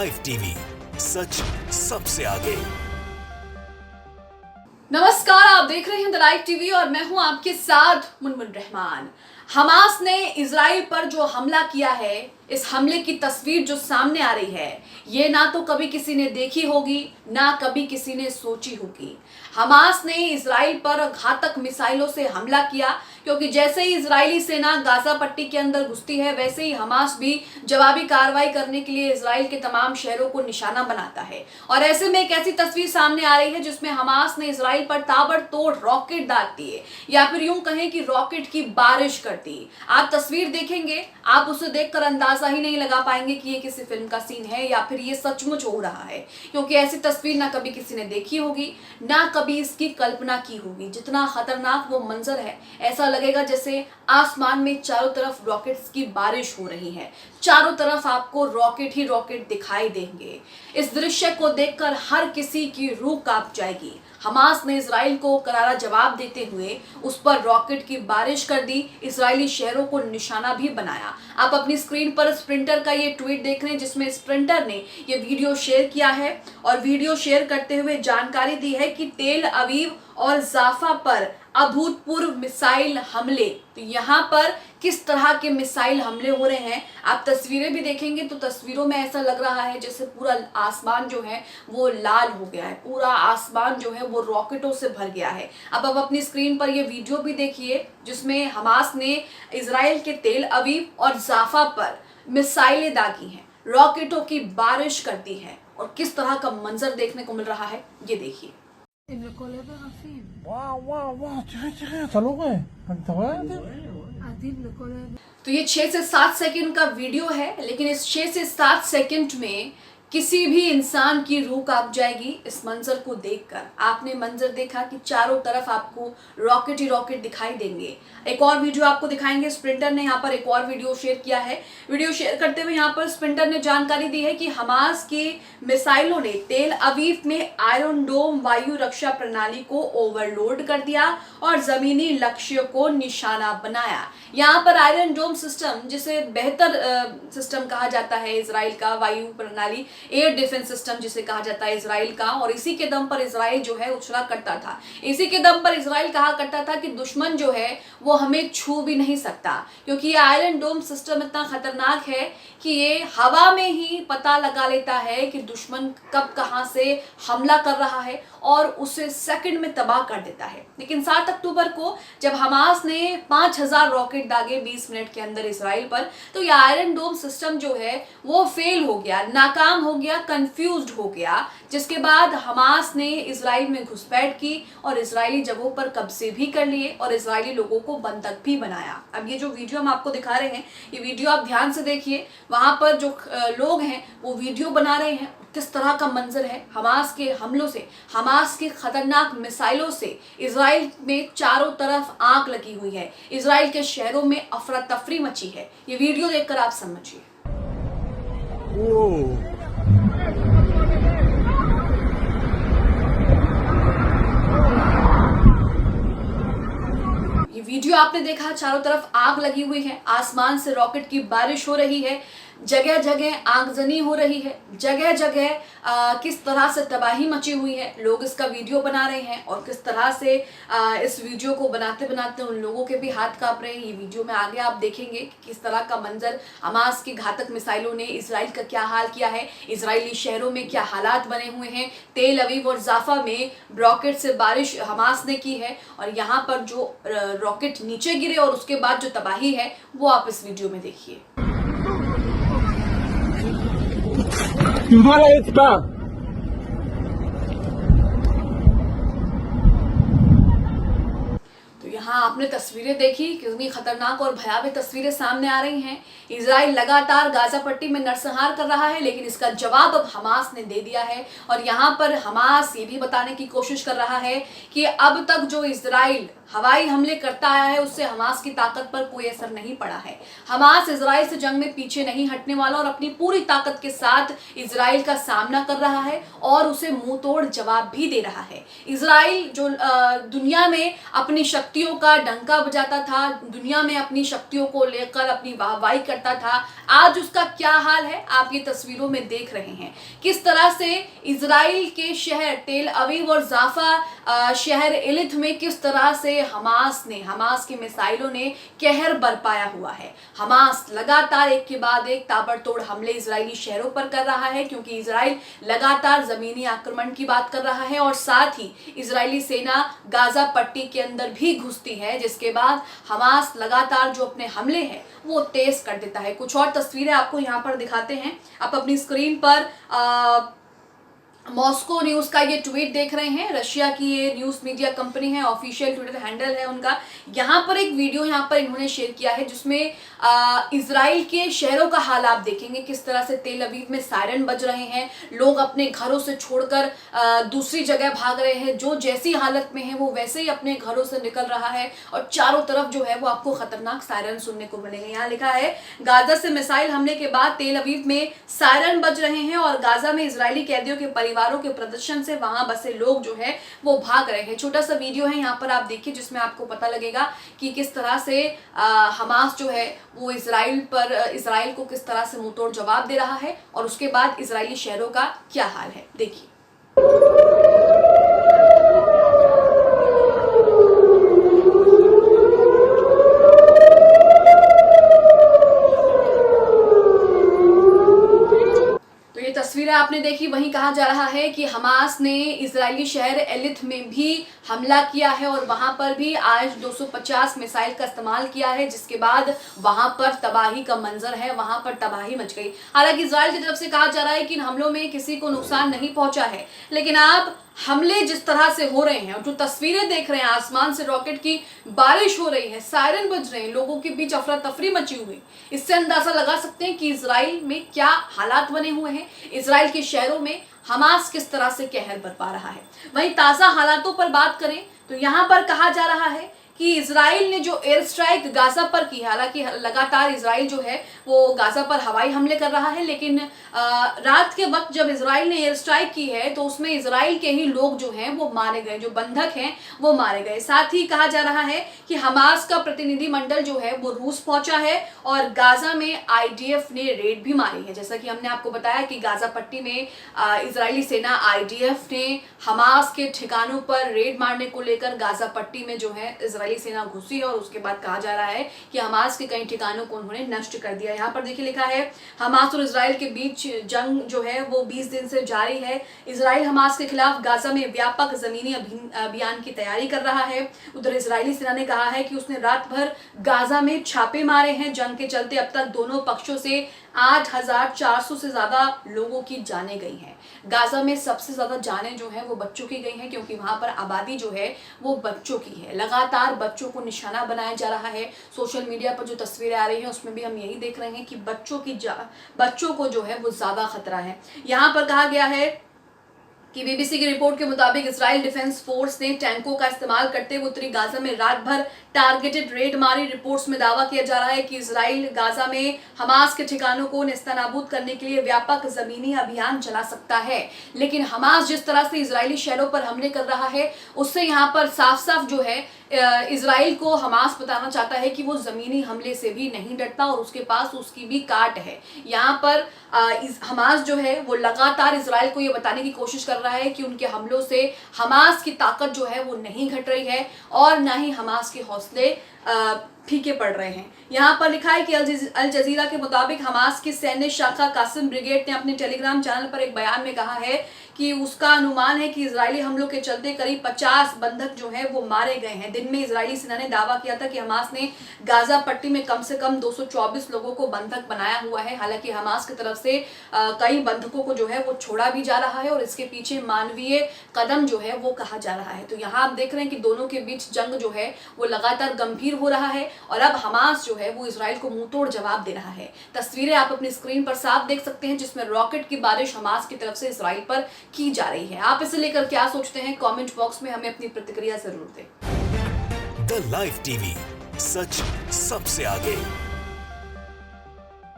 Live TV, सच सबसे आगे। नमस्कार, आप देख रहे हैं द लाइव टीवी और मैं हूं आपके साथ मुनमुन रहमान। हमास ने इजराइल पर जो हमला किया है, इस हमले की तस्वीर जो सामने आ रही है, ये ना तो कभी किसी ने देखी होगी, ना कभी किसी ने सोची होगी। हमास ने इजराइल पर घातक मिसाइलों से हमला किया, क्योंकि जैसे ही इजरायली सेना गाजा पट्टी के अंदर घुसती है, वैसे ही हमास भी जवाबी कार्रवाई करने के लिए इजराइल के तमाम शहरों को निशाना बनाता है। और ऐसे में एक ऐसी तस्वीर सामने आ रही है जिसमें हमास ने इजराइल पर ताबड़तोड़ रॉकेट दाग दिए, या फिर यूं कहें कि रॉकेट की बारिश कर दी। आप तस्वीर देखेंगे, आप उसे देखकर अंदाजा ही नहीं लगा पाएंगे कि ये किसी फिल्म का सीन है या फिर ये सचमुच हो रहा है, क्योंकि ऐसी तस्वीर ना कभी किसी ने देखी होगी, ना कभी इसकी कल्पना की होगी। जितना खतरनाक वो मंजर है, ऐसा लगेगा जैसे आसमान में चारों तरफ रॉकेट्स की बारिश हो रही है। चारों तरफ आपको रॉकेट ही रॉकेट दिखाई देंगे। इस दृश्य को देखकर हर किसी की रूह कांप जाएगी। हमास ने इजराइल को करारा जवाब देते हुए उस पर रॉकेट की बारिश कर दी, इजरायली शहरों को निशाना भी बनाया। आप अपनी स्क्रीन पर स्प्रिंटर का ये ट्वीट देख रहे हैं, जिसमें स्प्रिंटर ने ये वीडियो शेयर किया है और वीडियो शेयर करते हुए जानकारी दी है कि तेल अवीव और जाफा पर अभूतपूर्व मिसाइल हमले। तो यहाँ पर किस तरह के मिसाइल हमले हो रहे हैं, आप तस्वीरें भी देखेंगे तो तस्वीरों में ऐसा लग रहा है जैसे पूरा आसमान जो है वो लाल हो गया है, पूरा आसमान जो है वो रॉकेटों से भर गया है। अब आप अपनी स्क्रीन पर ये वीडियो भी देखिए, जिसमें हमास ने इजराइल के तेल अवीव और जाफा पर मिसाइलें दागी हैं, रॉकेटों की बारिश कर दी है, और किस तरह का मंजर देखने को मिल रहा है ये देखिए। תראה, אתה לא רואה. אתה רואה את זה? तो ये 6 से 7 सेकंड का वीडियो है, लेकिन इस 6 से 7 सेकंड में किसी भी इंसान की रूह कांप जाएगी इस मंजर को देखकर। आपने मंजर देखा कि चारों तरफ आपको रॉकेट ही रॉकेट दिखाई देंगे। एक और वीडियो आपको दिखाएंगे, स्प्रिंटर ने यहाँ पर एक और वीडियो शेयर किया है। वीडियो शेयर करते हुए यहाँ पर स्प्रिंटर ने जानकारी दी है कि हमास के मिसाइलों ने तेल अवीव में आयरन डोम वायु रक्षा प्रणाली को ओवरलोड कर दिया और जमीनी लक्ष्यों को निशाना बनाया। यहाँ पर आयरन डोम सिस्टम, जिसे बेहतर सिस्टम कहा जाता है इजराइल का, वायु प्रणाली, एयर डिफेंस सिस्टम जिसे कहा जाता है इजराइल का, और इसी के दम पर इजराइल जो है उछला करता था। इसी के दम पर इजराइल कहा करता था कि दुश्मन जो है वो हमें छू भी नहीं सकता, क्योंकि ये आयरन डोम सिस्टम इतना खतरनाक है कि ये हवा में ही पता लगा लेता है कि दुश्मन कब कहां से हमला कर रहा है और उसे सेकंड में तबाह कर देता है। लेकिन 7 अक्टूबर को जब हमास ने 5000 रॉकेट दागे 20 मिनट के अंदर इजराइल पर, तो ये आयरन डोम सिस्टम जो है वो फेल हो गया, नाकाम हो गया, कंफ्यूज्ड हो गया, जिसके बाद हमास ने इजराइल में घुसपैठ की और इजरायली जगहों पर कब्जे भी कर लिए और इजरायली लोगों को बंधक भी बनाया। अब ये जो वीडियो हम आपको दिखा रहे हैं, ये वीडियो आप ध्यान से देखिए। वहां पर जो लोग हैं वो वीडियो बना रहे हैं, किस तरह का मंजर है हमास के हमलों से, हमास के खतरनाक मिसाइलों से। इजराइल में चारों तरफ आग लगी हुई है, इजराइल के शहरों में अफरा तफरी मची है। ये वीडियो देखकर आप समझिए। वीडियो आपने देखा, चारों तरफ आग लगी हुई है, आसमान से रॉकेट की बारिश हो रही है, जगह जगह आगजनी हो रही है, जगह जगह किस तरह से तबाही मची हुई है। लोग इसका वीडियो बना रहे हैं और किस तरह से इस वीडियो को बनाते बनाते उन लोगों के भी हाथ कांप रहे हैं। ये वीडियो में आगे आप देखेंगे कि किस तरह का मंजर, हमास की घातक मिसाइलों ने इजराइल का क्या हाल किया है, इजरायली शहरों में क्या हालात बने हुए हैं। तेल अवीव और जाफा में रॉकेट से बारिश हमास ने की है, और यहाँ पर जो रॉकेट नीचे गिरे और उसके बाद जो तबाही है वो आप इस वीडियो में देखिए। तुम्हारा इतना यहाँ आपने तस्वीरें देखी, कितनी खतरनाक और भयावह तस्वीरें सामने आ रही हैं। इजराइल लगातार गाजा पट्टी में नरसंहार कर रहा है, लेकिन इसका जवाब अब हमास ने दे दिया है। और यहाँ पर हमास ये भी बताने की कोशिश कर रहा है कि अब तक जो इजराइल हवाई हमले करता आया है उससे हमास की ताकत पर कोई असर नहीं पड़ा है। हमास इजराइल से जंग में पीछे नहीं हटने वाला और अपनी पूरी ताकत के साथ इजराइल का सामना कर रहा है और उसे मुंह तोड़ जवाब भी दे रहा है। इजराइल जो दुनिया में अपनी शक्तियों का डंका बजाता था, दुनिया में अपनी शक्तियों को लेकर अपनी वाहवाही करता था, आज उसका क्या हाल है आप ये तस्वीरों में देख रहे हैं। किस तरह से इजराइल के शहर तेल अवीव और जाफा शहर इलिथ में किस तरह से हमास के मिसाइलों ने कहर बरपाया हुआ है। हमास लगातार एक के बाद एक ताबड़तोड़ हमले इजरायली शहरों पर कर रहा है, क्योंकि इजराइल लगातार जमीनी आक्रमण की बात कर रहा है और साथ ही इजरायली सेना गाजा पट्टी के अंदर भी घुसती है, जिसके बाद हमास लगातार जो अपने हमले हैं वो तेज कर देता है। कुछ और तस्वीरें आपको यहाँ पर दिखाते हैं, आप अपनी स्क्रीन पर मॉस्को न्यूज का ये ट्वीट देख रहे हैं। रशिया की ये न्यूज मीडिया कंपनी है, ऑफिशियल ट्विटर हैंडल है उनका। यहाँ पर एक वीडियो यहाँ पर इन्होंने शेयर किया है जिसमें इजराइल के शहरों का हाल आप देखेंगे, किस तरह से तेल अवीव में सायरन बज रहे हैं, लोग अपने घरों से छोड़कर दूसरी जगह भाग रहे हैं, जो जैसी हालत में है वो वैसे ही अपने घरों से निकल रहा है और चारों तरफ जो है वो आपको खतरनाक सायरन सुनने को मिलेंगे। यहाँ लिखा है, गाजा से मिसाइल हमले के बाद तेल अवीव में सायरन बज रहे हैं और गाजा में इजरायली कैदियों के परिवारों के प्रदर्शन से वहां बसे लोग जो है वो भाग रहे हैं। छोटा सा वीडियो है यहाँ पर आप देखिए, जिसमें आपको पता लगेगा कि किस तरह से हमास जो है वो इजराइल को किस तरह से मुंहतोड़ जवाब दे रहा है और उसके बाद इजरायली शहरों का क्या हाल है, देखिए। तस्वीरें आपने देखी, वहीं कहा जा रहा है कि हमास ने इजरायली शहर एलिथ में भी हमला किया है और वहां पर भी आज 250 मिसाइल का इस्तेमाल किया है, जिसके बाद वहां पर तबाही का मंजर है, वहां पर तबाही मच गई। हालांकि इजराइल की तरफ से कहा जा रहा है कि इन हमलों में किसी को नुकसान नहीं पहुंचा है, लेकिन आप हमले जिस तरह से हो रहे हैं और जो तस्वीरें देख रहे हैं, आसमान से रॉकेट की बारिश हो रही है, सायरन बज रहे हैं, लोगों के बीच अफरा तफरी मची हुई, इससे अंदाजा लगा सकते हैं कि इजराइल में क्या हालात बने हुए हैं। इजराइल के शहरों में हमास किस तरह से कहर बरपा रहा है। वहीं ताज़ा हालातों पर बात करें तो यहाँ पर कहा जा रहा है कि इजराइल ने जो एयर स्ट्राइक गाजा पर की, हालांकि लगातार इजराइल जो है वो गाजा पर हवाई हमले कर रहा है, लेकिन रात के वक्त जब इजराइल ने एयर स्ट्राइक की है तो उसमें इजराइल के ही लोग जो हैं वो मारे गए, जो बंधक हैं वो मारे गए। साथ ही कहा जा रहा है कि हमास का प्रतिनिधिमंडल जो है वो रूस पहुंचा है और गाजा में आईडीएफ ने रेड भी मारी है। जैसा कि हमने आपको बताया कि गाजा पट्टी में इजरायली सेना आईडीएफ ने हमास के ठिकानों पर रेड मारने को लेकर गाजा पट्टी में जो है इजराइली सेना घुसी है और उसके बाद कहा जा रहा है कि हमास के कई ठिकानों को उन्होंने नष्ट कर दिया। यहाँ पर देखिए लिखा है, हमास और इजराइल के बीच जंग जो है वो 20 दिन से जारी है। इजराइल हमास के खिलाफ गाजा में व्यापक जमीनी अभियान की तैयारी कर रहा है। उधर इजरायली सेना ने कहा है कि उसने रात भर गाजा में छापे मारे हैं। जंग के चलते अब तक दोनों पक्षों से 8,400 से ज्यादा लोगों की जानें गई हैं। गाजा में सबसे ज्यादा जानें जो है वो बच्चों की गई हैं, क्योंकि वहां पर आबादी जो है वो बच्चों की है। लगातार बच्चों को निशाना बनाया जा रहा है। सोशल मीडिया पर जो तस्वीरें आ रही हैं उसमें भी हम यही देख रहे हैं कि बच्चों को जो है वो ज्यादा खतरा है। यहाँ पर कहा गया है कि बीबीसी की रिपोर्ट के मुताबिक इजराइल डिफेंस फोर्स ने टैंकों का इस्तेमाल करते हुए उत्तरी गाजा में रात भर टारगेटेड रेड मारी। रिपोर्ट्स में दावा किया जा रहा है कि इजराइल गाजा में हमास के ठिकानों को नेस्तनाबूद करने के लिए व्यापक जमीनी अभियान चला सकता है, लेकिन हमास जिस तरह से इजरायली शहरों पर हमले कर रहा है उससे यहाँ पर साफ साफ जो है इजराइल को हमास बताना चाहता है कि वो जमीनी हमले से भी नहीं डरता और उसके पास उसकी भी काट है। यहाँ पर हमास जो है वो लगातार इजराइल को ये बताने की कोशिश कर रहा है कि उनके हमलों से हमास की ताकत जो है वो नहीं घट रही है और ना ही हमास के हौसले फीके पड़ रहे हैं। यहाँ पर लिखा है कि अल जजीरा के मुताबिक हमास की सैन्य शाखा कासिम ब्रिगेड ने अपने टेलीग्राम चैनल पर एक बयान में कहा है कि उसका अनुमान है कि इजरायली हमलों के चलते करीब 50 बंधक जो हैं वो मारे गए हैं। दिन में इजरायली सेना ने दावा किया था कि हमास ने गाजा पट्टी में कम से कम 224 लोगों को बंधक बनाया हुआ है। हालांकि हमास की तरफ से कई बंधकों को जो है वो छोड़ा भी जा रहा है और इसके पीछे मानवीय कदम जो है वो कहा जा रहा है। तो यहाँ आप देख रहे हैं कि दोनों के बीच जंग जो है वो लगातार गंभीर हो रहा है और अब हमास जो है वो इजराइल को मुंहतोड़ जवाब दे रहा है। तस्वीरें आप अपनी स्क्रीन पर साफ देख सकते हैं जिसमें रॉकेट की बारिश हमास की तरफ से इजराइल पर की जा रही है। आप इसे लेकर क्या सोचते हैं? कमेंट बॉक्स में हमें अपनी प्रतिक्रिया जरूर दें। द लाइव टीवी, सच सबसे आगे।